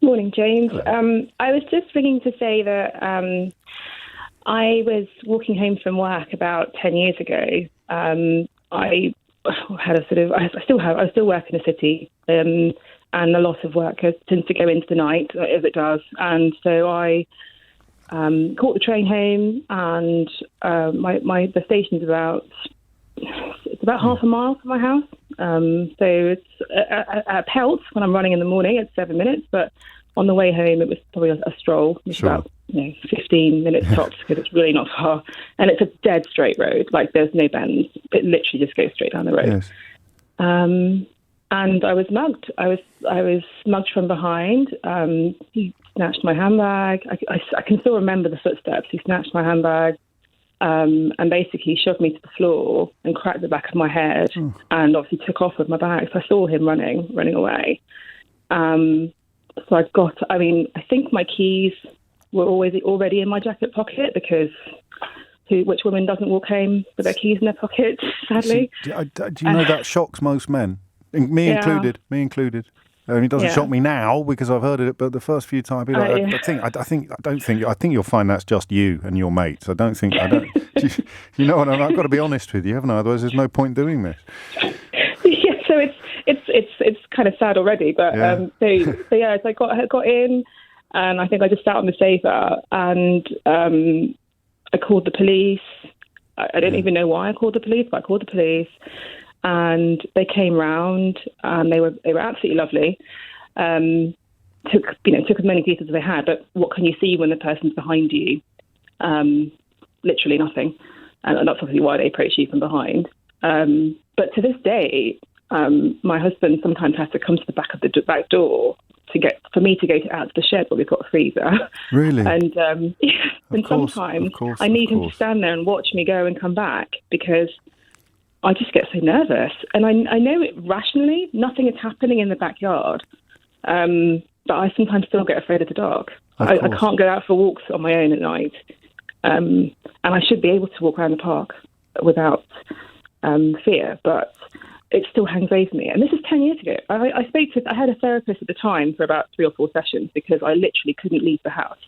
Morning, James. Hello. I was just ringing to say that I was walking home from work about 10 years ago. I had a sort of, I still work in a city, and a lot of work tends to go into the night, as it does. And so I caught the train home, and the station's about half a mile from my house. So it's a pelt when I'm running in the morning. It's 7 minutes, but on the way home, it was probably a stroll. It's Sure. about 15 minutes tops because it's really not far, and it's a dead straight road. Like there's no bends. It literally just goes straight down the road. Yes. And I was mugged. I was mugged from behind. He snatched my handbag. I can still remember the footsteps. He snatched my handbag. And basically shoved me to the floor and cracked the back of my head, and obviously took off with my bag. So I saw him running away. So I think my keys were already in my jacket pocket, because which woman doesn't walk home with their keys in their pocket, sadly? Do you know that shocks most men? Me included. It doesn't shock me now because I've heard it, but the first few times, I think you'll find that's just you and your mates. I don't. You know what? I've got to be honest with you, haven't I? Otherwise, there's no point doing this. Yeah, so it's kind of sad already, but so I got in, and I think I just sat on the sofa, and I called the police. I don't even know why I called the police, but I called the police. And they came round, and they were absolutely lovely. Took as many pieces as they had, but what can you see when the person's behind you? Literally nothing, and that's obviously why they approach you from behind. But to this day, my husband sometimes has to come to the back of the back door for me to go out to the shed where we've got a freezer. Really? And sometimes I need him to stand there and watch me go and come back, because I just get so nervous. And I know it rationally, nothing is happening in the backyard, but I sometimes still get afraid of the dark. I can't go out for walks on my own at night. And I should be able to walk around the park without fear, but it still hangs over me. And this is 10 years ago. I had a therapist at the time for about 3 or 4 sessions, because I literally couldn't leave the house.